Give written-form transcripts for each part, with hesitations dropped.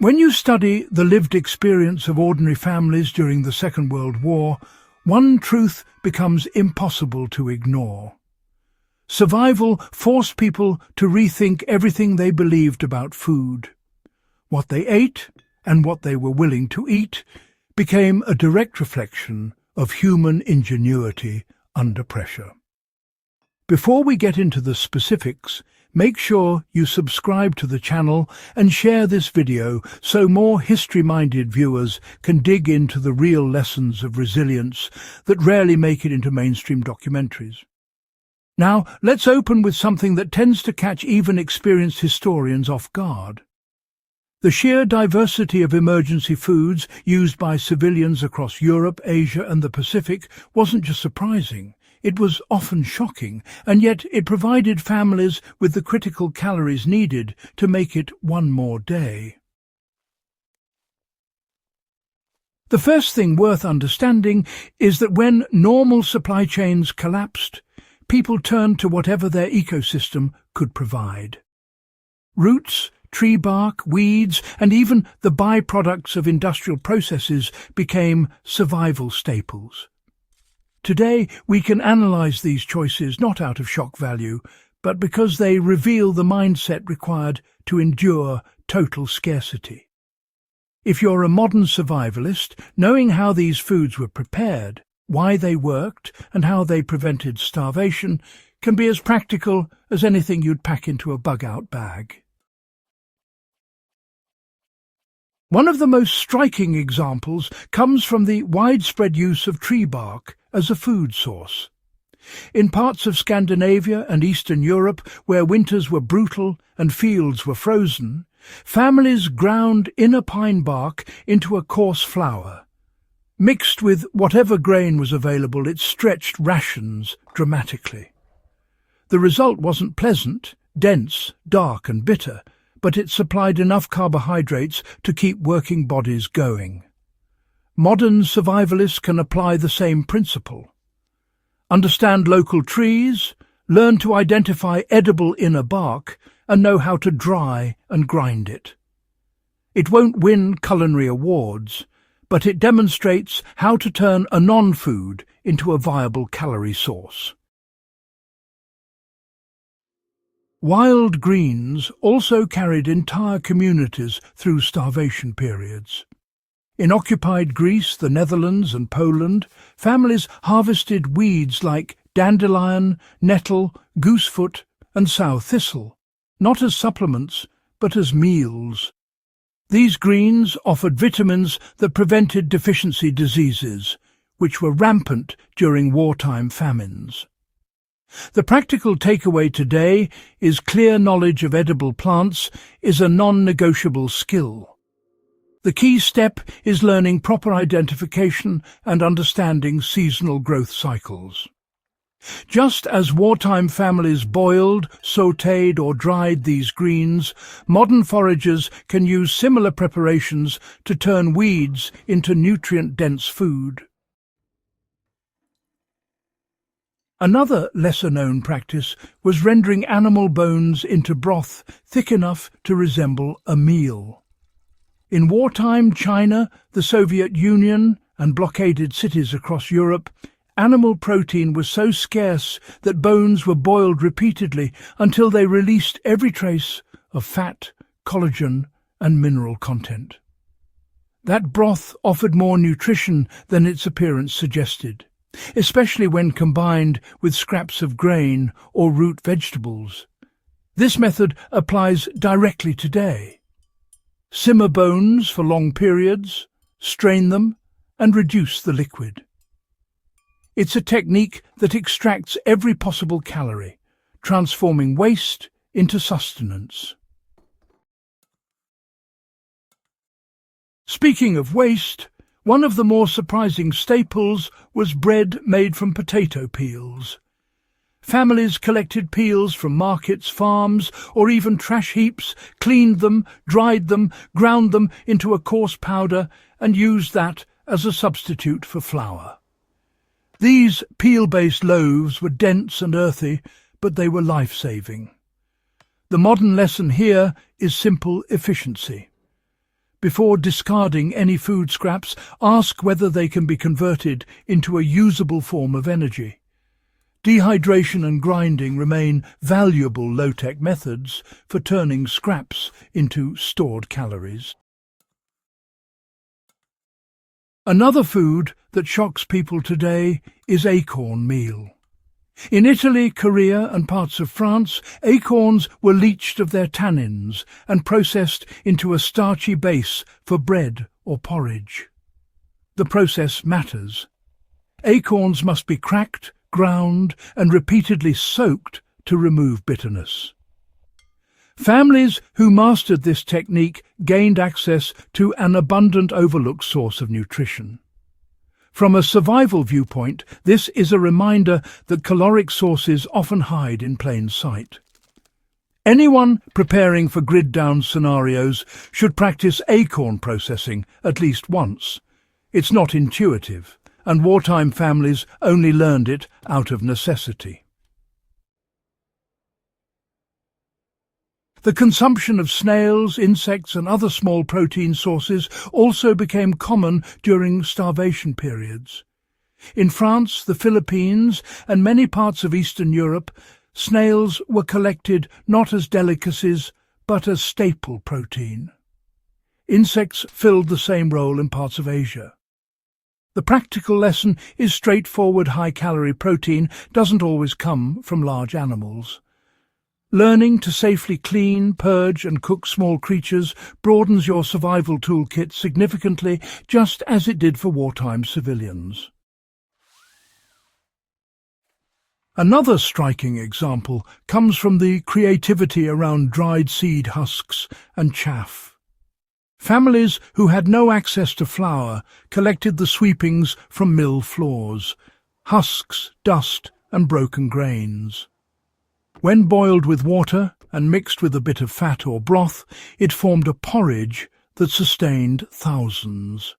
When you study the lived experience of ordinary families during the Second World War, one truth becomes impossible to ignore. Survival forced people to rethink everything they believed about food. What they ate, and what they were willing to eat, became a direct reflection of human ingenuity under pressure. Before we get into the specifics, make sure you subscribe to the channel and share this video so more history-minded viewers can dig into the real lessons of resilience that rarely make it into mainstream documentaries. Now, let's open with something that tends to catch even experienced historians off guard. The sheer diversity of emergency foods used by civilians across Europe, Asia and the Pacific wasn't just surprising. It was often shocking, and yet it provided families with the critical calories needed to make it one more day. The first thing worth understanding is that when normal supply chains collapsed, people turned to whatever their ecosystem could provide. Roots, tree bark, weeds, and even the byproducts of industrial processes became survival staples. Today, we can analyze these choices not out of shock value, but because they reveal the mindset required to endure total scarcity. If you're a modern survivalist, knowing how these foods were prepared, why they worked, and how they prevented starvation can be as practical as anything you'd pack into a bug-out bag. One of the most striking examples comes from the widespread use of tree bark as a food source. In parts of Scandinavia and Eastern Europe, where winters were brutal and fields were frozen, families ground inner pine bark into a coarse flour. Mixed with whatever grain was available, it stretched rations dramatically. The result wasn't pleasant, dense, dark and bitter, but it supplied enough carbohydrates to keep working bodies going. Modern survivalists can apply the same principle. Understand local trees, learn to identify edible inner bark, and know how to dry and grind it. It won't win culinary awards, but it demonstrates how to turn a non-food into a viable calorie source. Wild greens also carried entire communities through starvation periods. In occupied Greece, the Netherlands and Poland, families harvested weeds like dandelion, nettle, goosefoot and sow thistle, not as supplements but as meals. These greens offered vitamins that prevented deficiency diseases, which were rampant during wartime famines. The practical takeaway today is clear knowledge of edible plants is a non-negotiable skill. The key step is learning proper identification and understanding seasonal growth cycles. Just as wartime families boiled, sautéed or dried these greens, modern foragers can use similar preparations to turn weeds into nutrient-dense food. Another lesser-known practice was rendering animal bones into broth thick enough to resemble a meal. In wartime China, the Soviet Union, and blockaded cities across Europe, animal protein was so scarce that bones were boiled repeatedly until they released every trace of fat, collagen, and mineral content. That broth offered more nutrition than its appearance suggested, especially when combined with scraps of grain or root vegetables. This method applies directly today. Simmer bones for long periods, strain them, and reduce the liquid. It's a technique that extracts every possible calorie, transforming waste into sustenance. Speaking of waste, one of the more surprising staples was bread made from potato peels. Families collected peels from markets, farms, or even trash heaps, cleaned them, dried them, ground them into a coarse powder, and used that as a substitute for flour. These peel-based loaves were dense and earthy, but they were life-saving. The modern lesson here is simple efficiency. Before discarding any food scraps, ask whether they can be converted into a usable form of energy. Dehydration and grinding remain valuable low-tech methods for turning scraps into stored calories. Another food that shocks people today is acorn meal. In Italy, Korea and parts of France, acorns were leached of their tannins and processed into a starchy base for bread or porridge. The process matters. Acorns must be cracked, ground and repeatedly soaked to remove bitterness. Families who mastered this technique gained access to an abundant overlooked source of nutrition. From a survival viewpoint, this is a reminder that caloric sources often hide in plain sight. Anyone preparing for grid-down scenarios should practice acorn processing at least once. It's not intuitive, and wartime families only learned it out of necessity. The consumption of snails, insects and other small protein sources also became common during starvation periods. In France, the Philippines and many parts of Eastern Europe, snails were collected not as delicacies but as staple protein. Insects filled the same role in parts of Asia. The practical lesson is straightforward. High-calorie protein doesn't always come from large animals. Learning to safely clean, purge and cook small creatures broadens your survival toolkit significantly, just as it did for wartime civilians. Another striking example comes from the creativity around dried seed husks and chaff. Families who had no access to flour collected the sweepings from mill floors, husks, dust and broken grains. When boiled with water and mixed with a bit of fat or broth, it formed a porridge that sustained thousands.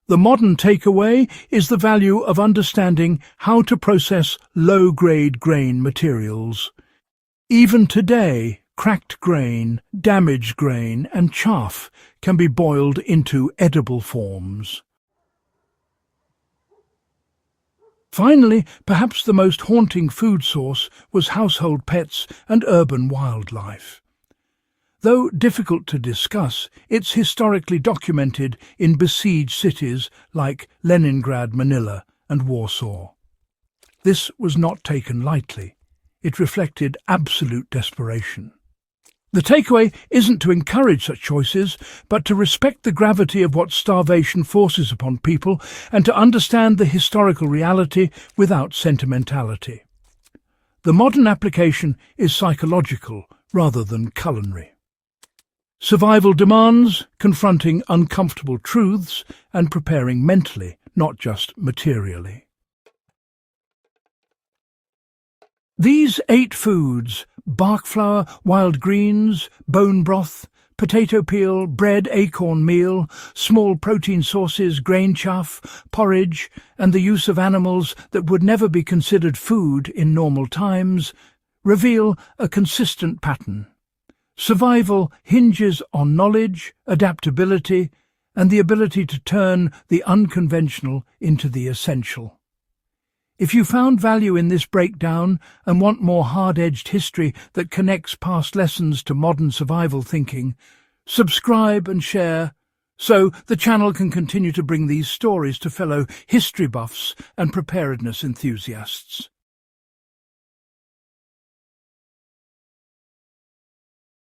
The modern takeaway is the value of understanding how to process low-grade grain materials. Even today, cracked grain, damaged grain and chaff can be boiled into edible forms. Finally, perhaps the most haunting food source was household pets and urban wildlife. Though difficult to discuss, it's historically documented in besieged cities like Leningrad, Manila and Warsaw. This was not taken lightly. It reflected absolute desperation. The takeaway isn't to encourage such choices, but to respect the gravity of what starvation forces upon people and to understand the historical reality without sentimentality. The modern application is psychological rather than culinary. Survival demands confronting uncomfortable truths and preparing mentally, not just materially. These 8 foods, bark flour, wild greens, bone broth, potato peel, bread, acorn meal, small protein sources, grain chaff, porridge, and the use of animals that would never be considered food in normal times, reveal a consistent pattern. Survival hinges on knowledge, adaptability, and the ability to turn the unconventional into the essential. If you found value in this breakdown and want more hard-edged history that connects past lessons to modern survival thinking, subscribe and share so the channel can continue to bring these stories to fellow history buffs and preparedness enthusiasts.